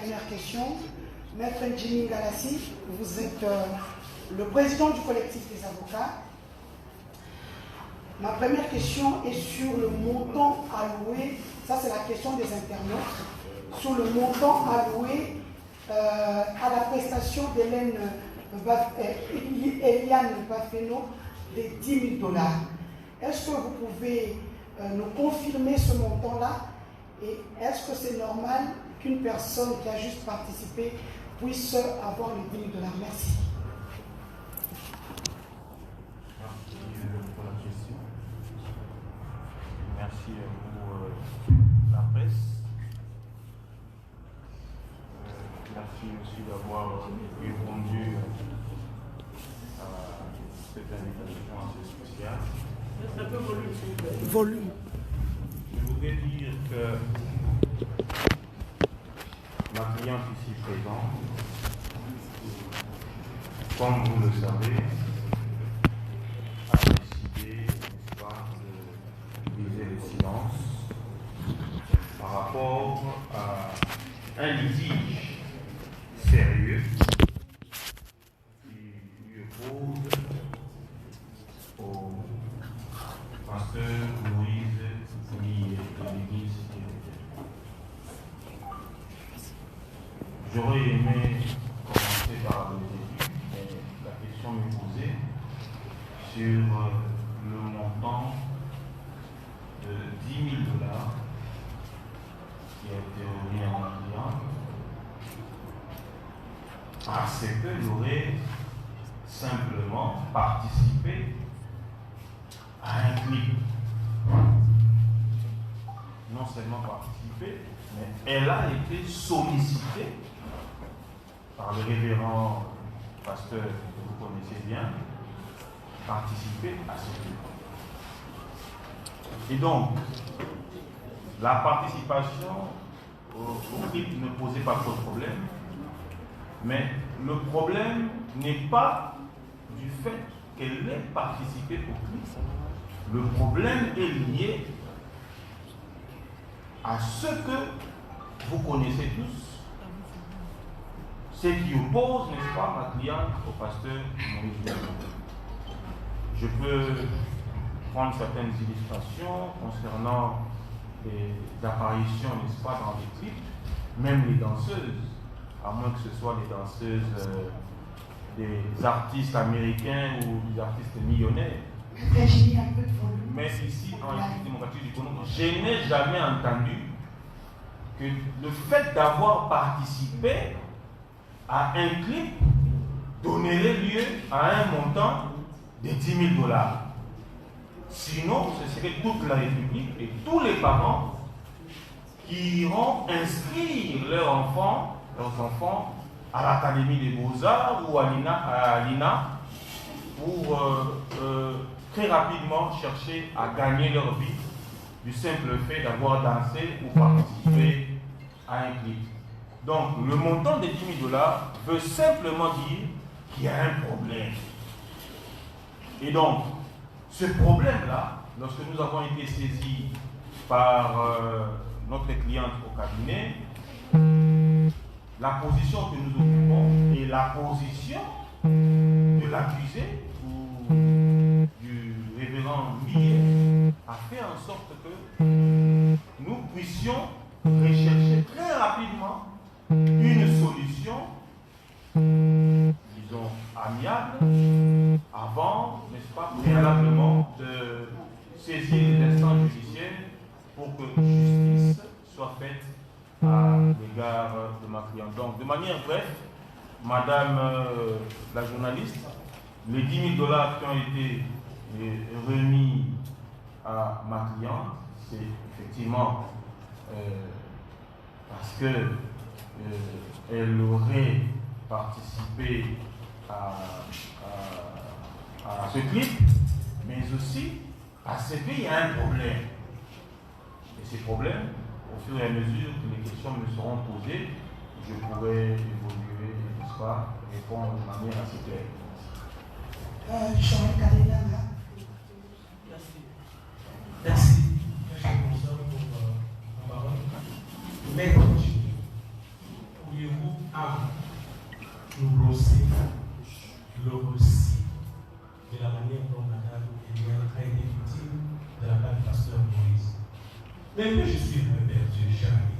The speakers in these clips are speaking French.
première question. Maître Jimmy Galassi, vous êtes le président du collectif des avocats. Ma première question est sur le montant alloué, ça c'est la question des internautes, sur le montant alloué à la prestation d'Eliane Bafeno de 10 000 $. Est-ce que vous pouvez nous confirmer ce montant-là? Et est-ce que c'est normal qu'une personne qui a juste participé puisse avoir les 10 000 $? Merci. Merci pour la question. Merci pour la presse. Merci aussi d'avoir répondu à cette invitation assez spéciale. Un peu volume, s'il vous plaît. Volume. Je voudrais dire que ma cliente ici présente, comme vous le savez, a décidé, n'est-ce pas, de briser le silence par rapport à un litige sérieux qui lui oppose au pasteur Moïse Founi de l'église. J'aurais aimé commencer par le début, mais la question m'est posée sur le montant de 10 000 $ qui a été remis à mon client parce qu'il aurait simplement participé à un clip. Non seulement participé, mais elle a été sollicitée par le révérend pasteur que vous connaissez bien, participer à ce clip. Et donc, la participation au clip ne posait pas trop de problème, mais le problème n'est pas du fait qu'elle ait participé au clip. Le problème est lié à ce que vous connaissez tous, ce qui oppose, n'est-ce pas, ma cliente au pasteur Moïse Founi. Je peux prendre certaines illustrations concernant les apparitions, n'est-ce pas, dans les clips, même les danseuses, à moins que ce soit les danseuses des artistes américains ou des artistes millionnaires. Mais ici, en République démocratique du Congo, je n'ai jamais entendu que le fait d'avoir participé à un clip donnerait lieu à un montant de 10 000 $. Sinon, ce serait toute la République et tous les parents qui iront inscrire leurs enfants à l'Académie des Beaux-Arts ou à l'INA pour très rapidement chercher à gagner leur vie du simple fait d'avoir dansé ou participé à un clip. Donc, le montant de 10 000 $ veut simplement dire qu'il y a un problème. Et donc, ce problème-là, lorsque nous avons été saisis par notre cliente au cabinet, la position que nous occupons est la position de l'accusé ou du révérend Millet a fait en sorte que nous puissions rechercher très rapidement une solution, disons, amiable, avant, n'est-ce pas, préalablement de saisir les instances judiciaires pour que justice soit faite à l'égard de ma cliente. Donc, de manière brève, Madame la journaliste, les 10 000 $ qui ont été remis à ma cliente, c'est effectivement parce qu'elle aurait participé à ce clip, mais aussi parce qu'il y a un problème. Et ces problèmes, au fur et à mesure que les questions me seront posées, je pourrai évoluer, n'est-ce pas, répondre de manière assez claire. Jean Kalinanga. Merci. Merci. Merci pour la parole. Mais pourriez-vous à nous brosser le récit de la manière dont Madame Eliane a été victime de la part du pasteur Moïse. Mais moi, je suis un père Dieu, cher ami.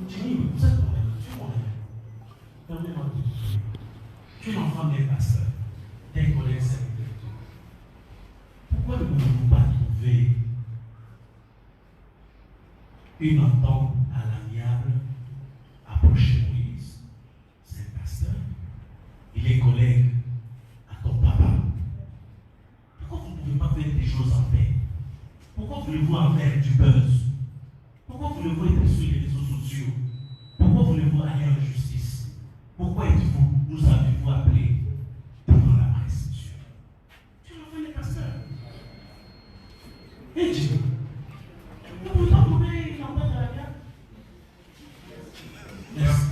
Jimmy, vous êtes mon ami, tu es mon ami. Permets-moi de te dire, tu es l'enfant des pasteurs, des collègues serviteurs de Dieu. Pourquoi ne pouvons-nous pas trouver une entente à l'amiable, approcher Moïse, c'est un pasteur, il est collègue à ton papa. Pourquoi vous ne pouvez pas faire des choses en paix? Pourquoi voulez-vous en faire du buzz? Pourquoi voulez-vous être sur les réseaux sociaux? Pourquoi voulez-vous aller en justice? Pourquoi nous avez-vous appelé devant la presse? Tu l'as fait les pasteurs. Et Dieu, ne pouvez pas trouver une entente à la guerre? Merci,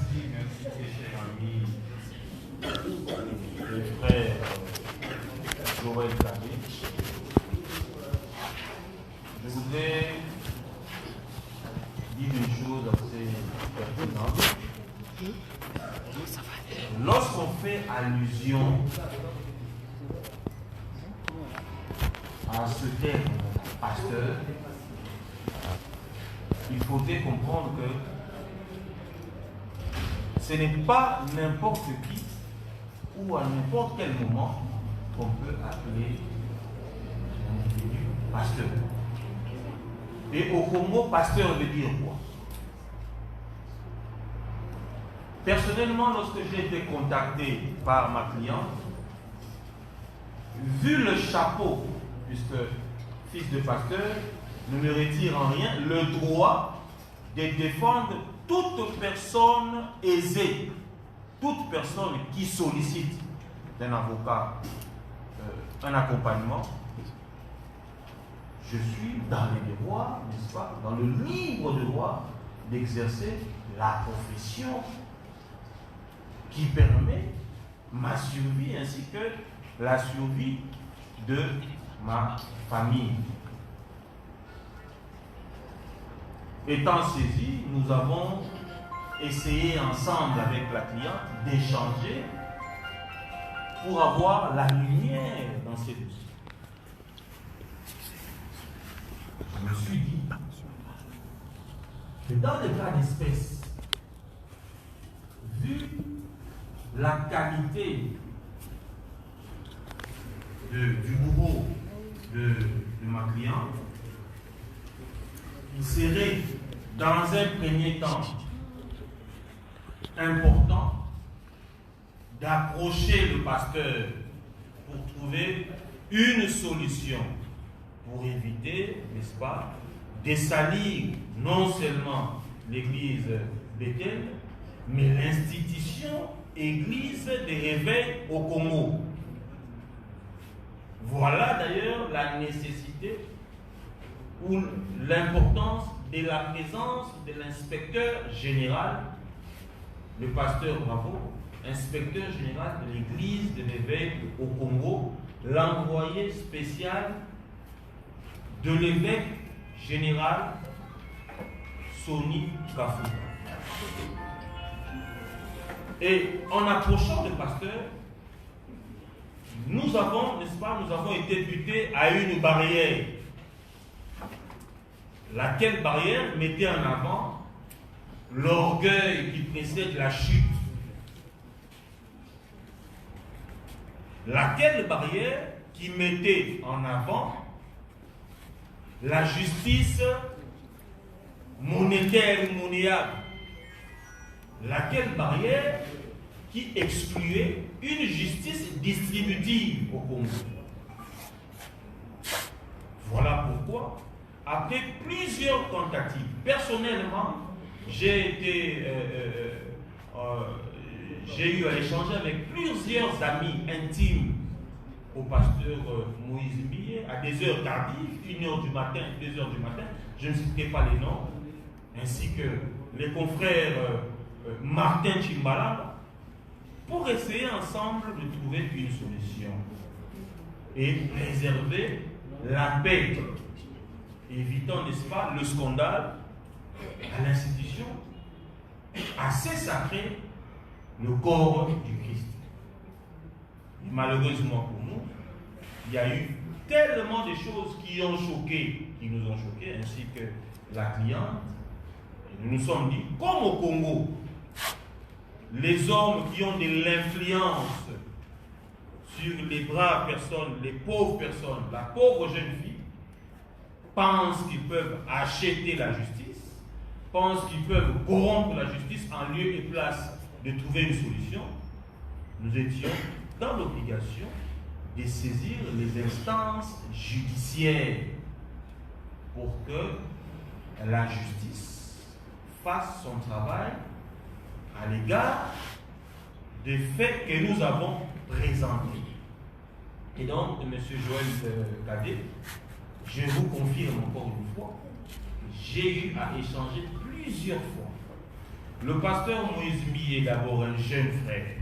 cher ami, le frère Joël Clavé. Je voudrais dire une chose assez pertinente. Lorsqu'on fait allusion à ce terme pasteur, il faudrait comprendre que ce n'est pas n'importe qui ou à n'importe quel moment qu'on peut appeler un individu pasteur. Et au Congo, pasteur veut dire quoi? Personnellement, lorsque j'ai été contacté par ma cliente, vu le chapeau, puisque fils de pasteur ne me retire en rien le droit de défendre toute personne aisée, toute personne qui sollicite d'un avocat un accompagnement. Je suis dans les devoirs, n'est-ce pas, dans le libre droit d'exercer la profession qui permet ma survie ainsi que la survie de ma famille. Étant saisis, nous avons essayé ensemble avec la cliente d'échanger pour avoir la lumière dans ces dossiers. Je me suis dit que dans le cas d'espèce, vu la qualité du bourreau de ma cliente, il serait dans un premier temps important d'approcher le pasteur pour trouver une solution pour éviter, n'est-ce pas, de salir non seulement l'église Bethel, mais l'institution église des réveils au Congo. Voilà d'ailleurs la nécessité ou l'importance de la présence de l'inspecteur général, le pasteur Bravo, inspecteur général de l'église de l'évêque au Congo, l'envoyé spécial de l'évêque général Soni Kafou. Et en approchant le pasteur, nous avons, n'est-ce pas, nous avons été butés à une barrière. Laquelle barrière mettait en avant l'orgueil qui précède la chute. Laquelle barrière qui mettait en avant la justice monétaire ou monnayable. Laquelle barrière qui excluait une justice distributive au Congo. Voilà pourquoi, après plusieurs tentatives, personnellement, j'ai eu à échanger avec plusieurs amis intimes au pasteur Moïse Millet à des heures tardives, 1h du matin, 2h du matin, je ne citerai pas les noms, ainsi que les confrères Martin Chimbala, pour essayer ensemble de trouver une solution et préserver la paix, évitant, n'est-ce pas, le scandale à l'institution assez sacré, le corps du Christ. Et malheureusement pour nous, il y a eu tellement de choses qui nous ont choqués, ainsi que la cliente. Et nous nous sommes dit, comme au Congo, les hommes qui ont de l'influence sur les braves personnes, les pauvres personnes, la pauvre jeune fille, pensent qu'ils peuvent acheter la justice, pensent qu'ils peuvent corrompre la justice en lieu et place de trouver une solution. Nous étions dans l'obligation de saisir les instances judiciaires pour que la justice fasse son travail à l'égard des faits que nous avons présentés. Et donc, M. Joël Cadet, je vous confirme encore une fois, j'ai eu à échanger plusieurs fois. Le pasteur Moïse Mi est d'abord un jeune frère.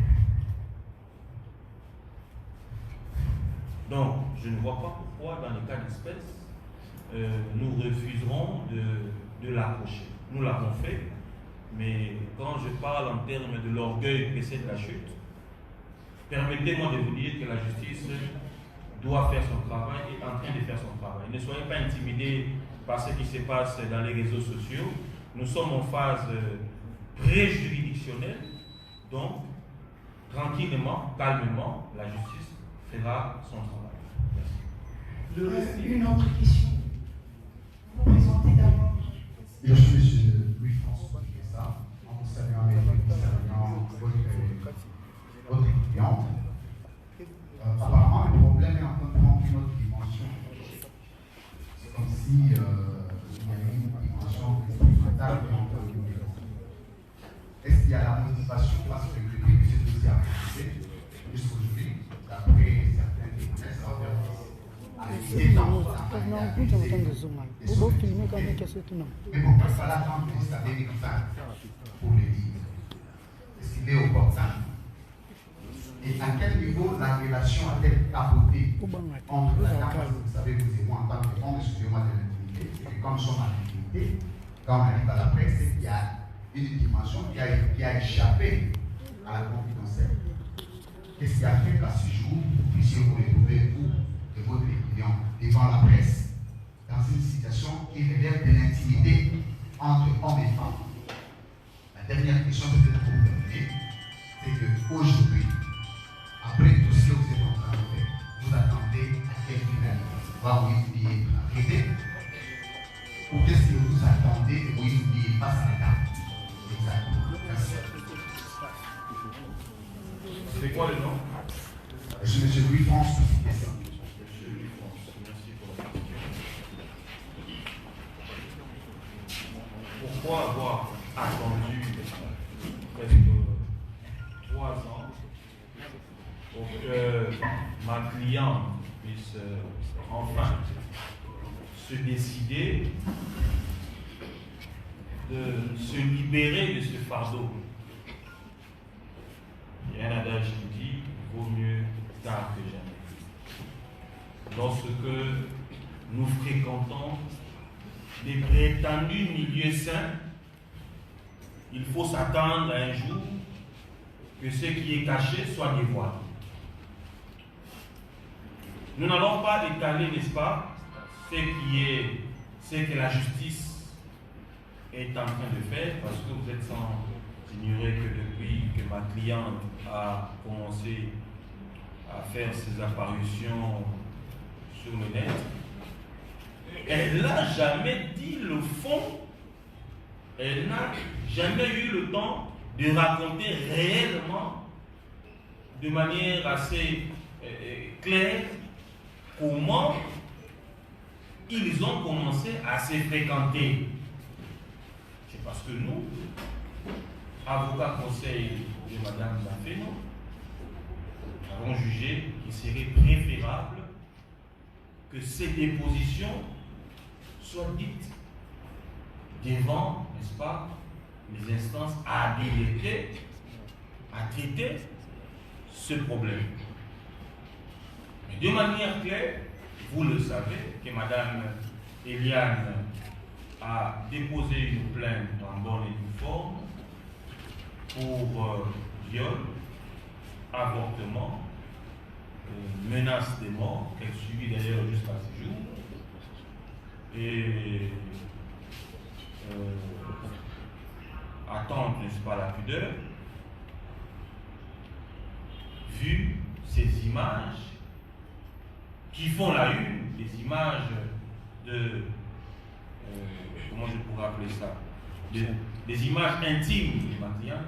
Donc, je ne vois pas pourquoi, dans le cas d'espèce, nous refuserons de l'approcher. Nous l'avons fait, mais quand je parle en termes de l'orgueil précède la chute, permettez-moi de vous dire que la justice doit faire son travail et est en train de faire son travail. Ne soyez pas intimidés par ce qui se passe dans les réseaux sociaux. Nous sommes en phase pré-juridictionnelle, donc tranquillement, calmement, la justice fera son travail. Merci. Une autre question. Vous vous présentez d'abord. Je suis M. Louis-François Guessa, en vous saluant votre étudiante. Apparemment, le problème est en train de prendre une autre dimension. C'est comme si il y avait une dimension expérimentale qui est en train de nous. Est-ce qu'il y a la motivation? Parce que depuis que ce dossier a commencé, jusqu'aujourd'hui, d'après certains témoignages, ça va faire mais pourquoi il fallait attendre jusqu'à 2020 pour le dire? Est-ce qu'il est opportun? Et à quel niveau la relation a-t-elle abordé entre la dame, vous savez, vous et moi, en tant que homme, excusez-moi de l'intimité, et que comme nous sommes en intimité, quand on arrive à la presse, c'est qu'il y a une dimension qui a échappé à la confidentielle. Qu'est-ce qui a fait qu'à ce jour, vous puissiez vous retrouver, vous, de votre étudiant, devant la presse, dans une situation qui relève de l'intimité entre hommes et femmes? La dernière question, peut-être pour terminer, c'est qu'aujourd'hui, après tout ce que vous êtes en train de faire, vous attendez à quel final? Moïse Mbié arriver? Ou qu'est-ce que vous attendez que Moïse Mbié passe à la table? Exactement. Merci. C'est quoi le nom? Je suis M. Louis-François Guessa. Monsieur Louis-François, merci pour la question. Pourquoi avoir attendu presque 3 ans pour que ma cliente puisse enfin se décider de se libérer de ce fardeau? Il y a un adage qui dit vaut mieux tard que jamais. Lorsque nous fréquentons des prétendus milieux sains, il faut s'attendre à un jour que ce qui est caché soit dévoilé. Nous n'allons pas détailler, n'est-ce pas, ce que la justice est en train de faire, parce que vous êtes sans ignorer que depuis que ma cliente a commencé à faire ses apparitions sur le net, elle n'a jamais dit le fond, elle n'a jamais eu le temps de raconter réellement, de manière assez claire, comment ils ont commencé à se fréquenter. C'est parce que nous, avocats conseil de Mme Daféno, avons jugé qu'il serait préférable que ces dépositions soient dites devant, n'est-ce pas, les instances habilitées à traiter ce problème. Mais de manière claire, vous le savez, que Mme Eliane a déposé une plainte en bonne et due forme pour viol, avortement, menace de mort, qu'elle subit d'ailleurs jusqu'à ce jour, et attente, n'est-ce pas, la pudeur. Vu ces images qui font la une, des images de, comment je pourrais appeler ça, des images intimes des Matliens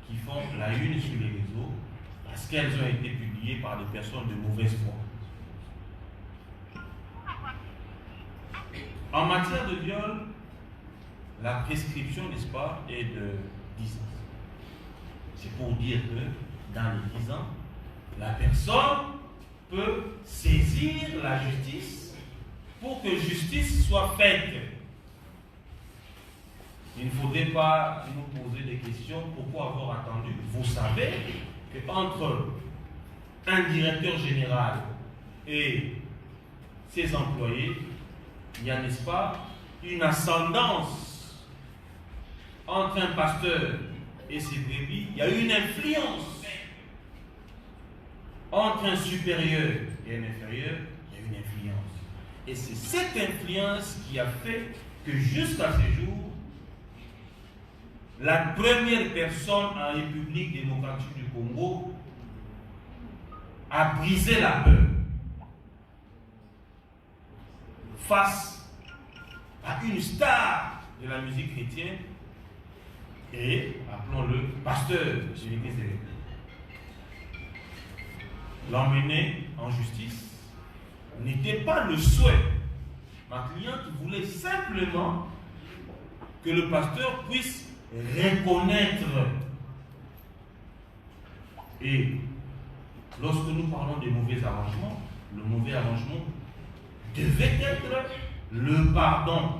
qui font la une sur les réseaux parce qu'elles ont été publiées par des personnes de mauvaise foi. En matière de viol, la prescription, n'est-ce pas, est de 10 ans. C'est pour dire que dans les 10 ans, la personne peut saisir la justice pour que justice soit faite. Il ne faudrait pas nous poser des questions. Pourquoi avoir attendu? Vous savez qu'entre un directeur général et ses employés, il y a, n'est-ce pas, une ascendance. Entre un pasteur et ses brebis, il y a une influence. Entre un supérieur et un inférieur, il y a une influence. Et c'est cette influence qui a fait que jusqu'à ce jour, la première personne en République démocratique du Congo a brisé la peur face à une star de la musique chrétienne et, appelons-le, pasteur de l'église de l'Église. L'emmener en justice n'était pas le souhait. Ma cliente voulait simplement que le pasteur puisse reconnaître. Et lorsque nous parlons des mauvais arrangements, le mauvais arrangement devait être le pardon,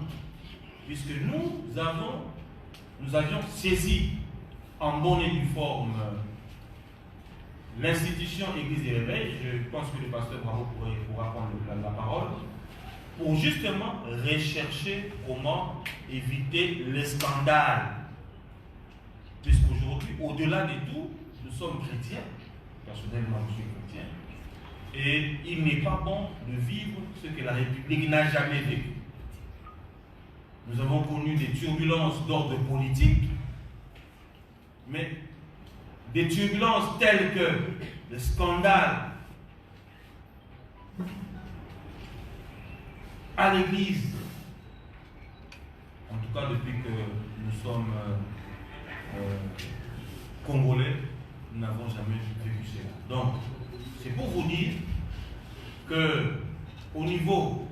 puisque nous avions saisi en bonne et due forme l'institution Église des Réveils. Je pense que le pasteur Bravo pourra prendre la parole pour justement rechercher comment éviter les scandales. Puisqu'aujourd'hui, au-delà de tout, nous sommes chrétiens. Personnellement, je suis chrétien. Et il n'est pas bon de vivre ce que la République n'a jamais vécu. Nous avons connu des turbulences d'ordre politique, mais des turbulences telles que le scandale à l'Église, en tout cas depuis que nous sommes Congolais, nous n'avons jamais vécu cela. Donc, c'est pour vous dire que au niveau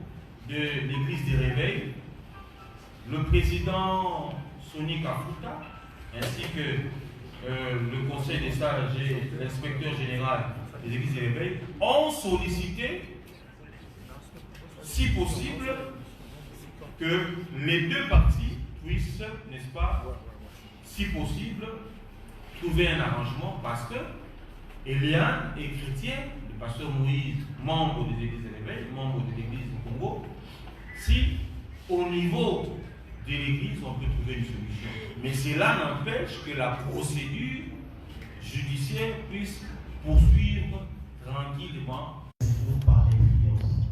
de l'Église des Réveils, le président Sonny Kafuta, ainsi que le conseil des sages et l'inspecteur général des Églises des Réveils ont sollicité, si possible, que les deux parties puissent, n'est-ce pas, si possible, trouver un arrangement parce que Eliane est chrétien, le pasteur Moïse, membre des Églises des Réveils, membre de l'Église du Congo. Si au niveau de l'Église, on peut trouver une solution. Mais cela n'empêche que la procédure judiciaire puisse poursuivre tranquillement. Vous parlez d'influence.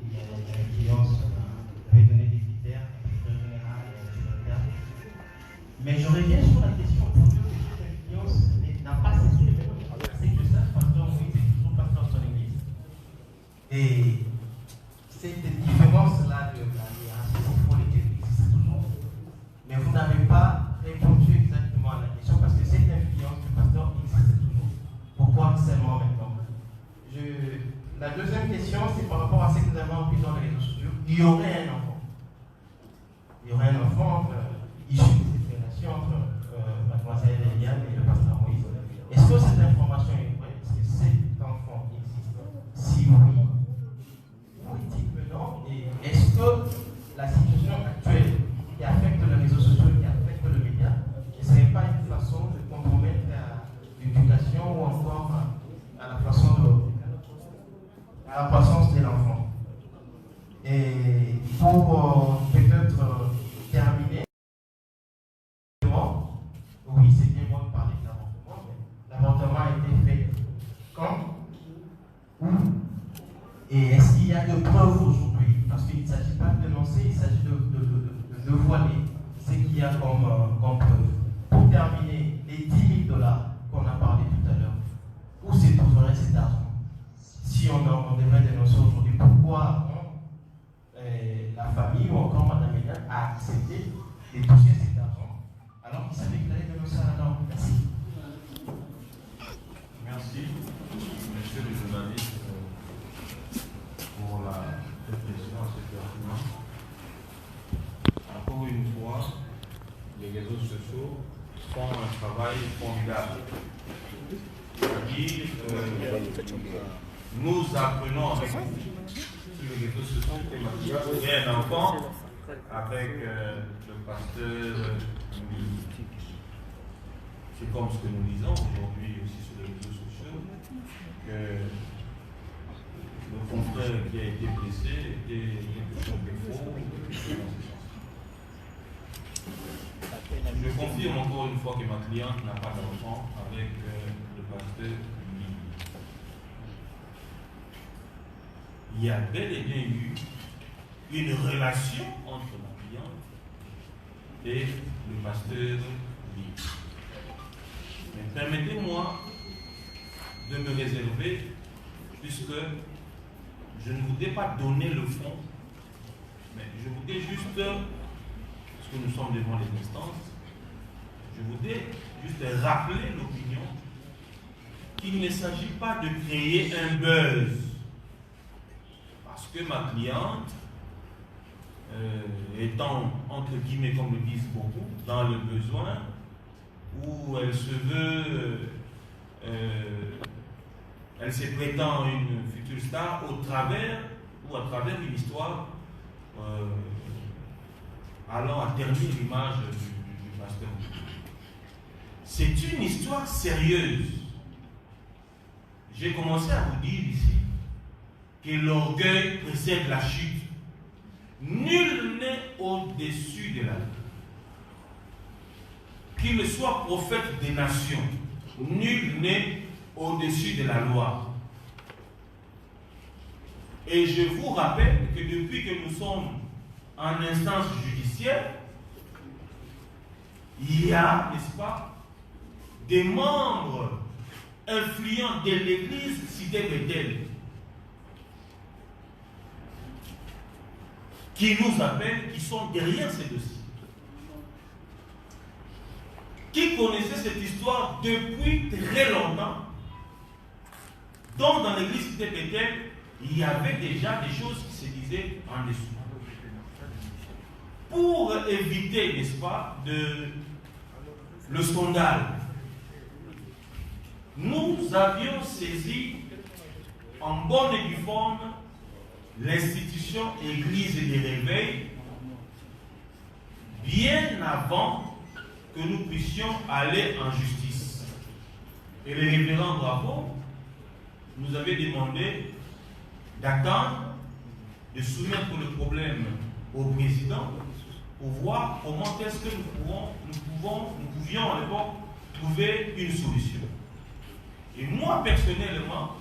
Il y a l'influence, vous avez donné des critères, général et sécuritaire. Mais je reviens sur la question pour dire que cette influence n'a pas cessé. C'est que ça, pasteur Moïse est toujours pasteur de son église. Et cette différence-là de la hiérarchie politique existe toujours. Mais vous n'avez pas répondu exactement à la question parce que cette influence du pasteur existe toujours. Pourquoi seulement maintenant? La deuxième question, c'est par rapport à ce que nous avons appris dans les réseaux sociaux. Il y aurait un enfant. Il y aurait un enfant issu de cette relation entre mademoiselle Eliane et le pasteur Moïse. Est-ce que cette information est vraie? Est-ce que cet enfant existe? Si oui, où est-il maintenant? Et est-ce que la situation actuelle qui affecte les réseaux sociaux, qui affecte le média, ne serait pas une façon de compromettre l'éducation ou encore à la façon à la croissance de l'enfant? Et pour Et est-ce qu'il y a de preuves aujourd'hui? Parce qu'il ne s'agit pas de dénoncer, il s'agit de voiler ce qu'il y a comme preuve. Pour terminer, les 10 000 $ qu'on a parlé tout à l'heure, où se trouverait cet argent? Si on devrait dénoncer aujourd'hui, pourquoi la famille ou encore Mme Mélian a accepté de toucher cet argent alors qu'il savait qu'il allait dénoncer à la norme? Merci. Merci, monsieur le journaliste, pour la réflexion assez pertinente. Encore une fois, les réseaux sociaux font un travail formidable. C'est-à-dire, nous apprenons avec vous sur les réseaux sociaux qu'il y a un enfant avec le pasteur. C'est comme ce que nous disons aujourd'hui aussi sur les réseaux sociaux, que le confrère qui a été blessé était quelque chose de faux. Je confirme encore une fois que ma cliente n'a pas d'enfant avec le pasteur. Il y a bel et bien eu une relation entre ma cliente et le pasteur Lee. Mais permettez-moi de me réserver, puisque je ne voudrais pas donner le fond, mais je voudrais juste, parce que nous sommes devant les instances, je voudrais juste rappeler l'opinion qu'il ne s'agit pas de créer un buzz. Parce que ma cliente, étant, entre guillemets, comme le disent beaucoup, dans le besoin, où elle se veut, elle se prétend une future star au travers ou à travers une histoire allant à ternir l'image du pasteur. C'est une histoire sérieuse. J'ai commencé à vous dire ici que l'orgueil précède la chute. Nul n'est au-dessus de la loi. Qu'il soit prophète des nations, nul n'est au-dessus de la loi. Et je vous rappelle que depuis que nous sommes en instance judiciaire, il y a, n'est-ce pas, des membres influents de l'église cité Bethel qui nous appellent, qui sont derrière ces dossiers, qui connaissaient cette histoire depuis très longtemps, dont dans l'église cité Bethel, il y avait déjà des choses qui se disaient en dessous. Pour éviter, n'est-ce pas, le scandale, nous avions saisi en bonne et due forme l'institution Église des Réveils bien avant que nous puissions aller en justice. Et le révérend Bravo nous avait demandé d'attendre, de soumettre le problème au président pour voir comment est-ce que nous pouvions à l'époque trouver une solution. Et moi, personnellement,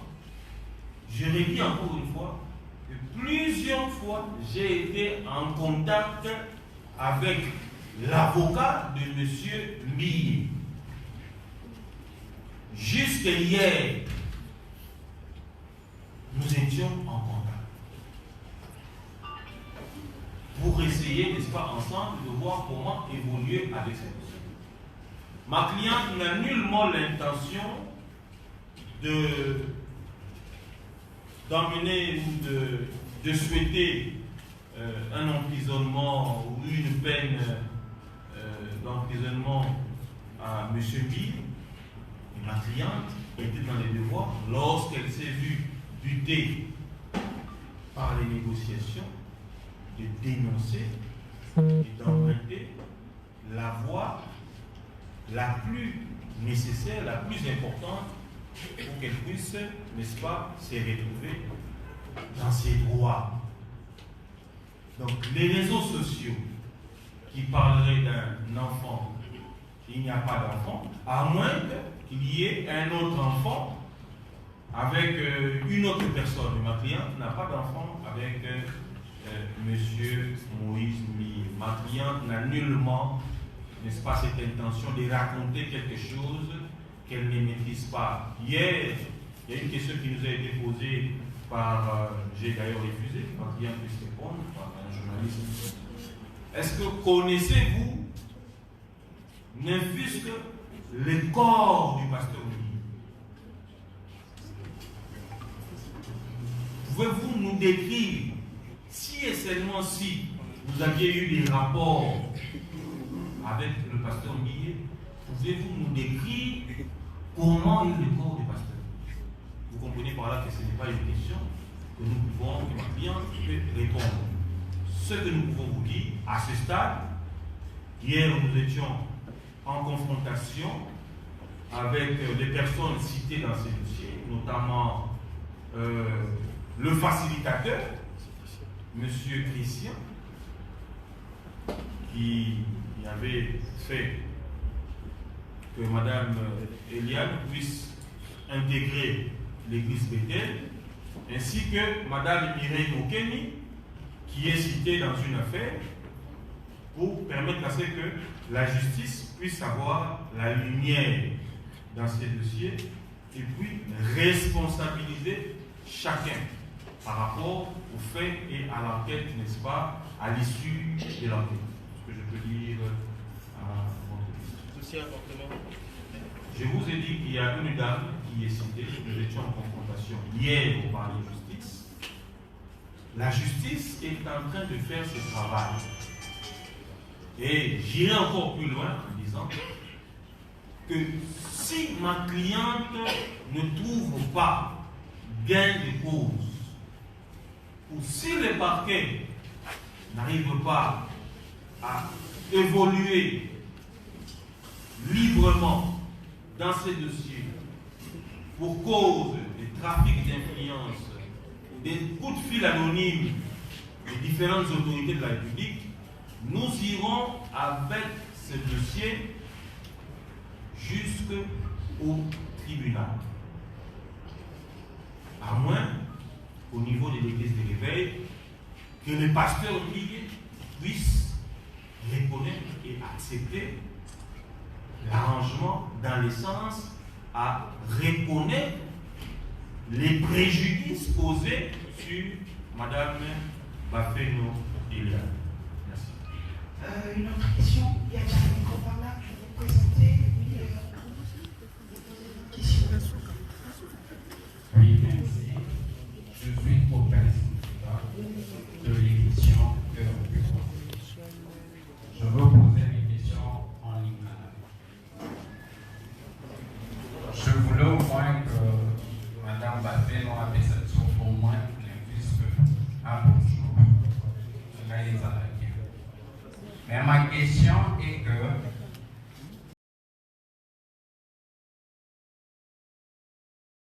je redis encore une fois que plusieurs fois, j'ai été en contact avec l'avocat de M. Millet. Jusqu'à hier, nous étions en contact pour essayer, n'est-ce pas, ensemble, de voir comment évoluer avec cette question. Ma cliente n'a nullement l'intention d'emmener ou de souhaiter un emprisonnement ou une peine d'emprisonnement à M. Bill. Et ma cliente était dans les devoirs lorsqu'elle s'est vue butée par les négociations de dénoncer et d'emprunter la voie la plus nécessaire, la plus importante pour qu'elle puisse, n'est-ce pas, se retrouver dans ses droits. Donc les réseaux sociaux qui parleraient d'un enfant, il n'y a pas d'enfant, à moins qu'il y ait un autre enfant avec une autre personne. Ma cliente n'a pas d'enfant avec Monsieur Moïse Moulier. Ma cliente n'a nullement, n'est-ce pas, cette intention de raconter quelque chose qu'elle ne maîtrise pas. Hier, il y a une question qui nous a été posée par, j'ai d'ailleurs refusé, ma cliente puisse répondre, par un journaliste. Est-ce que connaissez-vous, ne fût-ce que le corps du pasteur Moulier? Pouvez-vous nous décrire, si et seulement si vous aviez eu des rapports avec le pasteur Moulier, pouvez-vous nous décrire comment est le corps du pasteur? Vous comprenez par là que ce n'est pas une question que nous pouvons, que ma cliente peut répondre. Ce que nous pouvons vous dire, à ce stade, hier nous étions en confrontation avec les personnes citées dans ces dossiers, notamment le facilitateur, M. Christian, qui avait fait que Mme Eliane puisse intégrer l'église Bethel, ainsi que Mme Mireille Okeni, qui est citée dans une affaire, pour permettre à ce que la justice puisse avoir la lumière dans ces dossiers et puis responsabiliser chacun par rapport aux faits et à l'enquête, n'est-ce pas, à l'issue de l'enquête. Ce que je peux dire à votre question. Je vous ai dit qu'il y a une dame qui est citée, nous étions en confrontation hier au palais de justice. La justice est en train de faire ce travail. Et j'irai encore plus loin en disant que si ma cliente ne trouve pas gain de cause, ou si le parquet n'arrive pas à évoluer librement dans ces dossiers pour cause de trafic d'influence, des coups de fil anonymes des différentes autorités de la République, nous irons avec ce dossier jusqu'au tribunal. À moins, au niveau de l'église de l'éveil, que le pasteur Moulier puisse reconnaître et accepter l'arrangement dans le sens à reconnaître les préjudices causés sur Mme Bafeno Eliane. Merci. Une autre question, il y a un micro par là pour vous présenter. Question. Oui, merci. Je suis co-président de l'émission Cœur du Roi. Je veux poser mes questions en ligne. Je voulais au moins que Mme Bafeno a fait cette chose au moins qu'elle puisse un bonjour. Cela les a. Mais ma question est que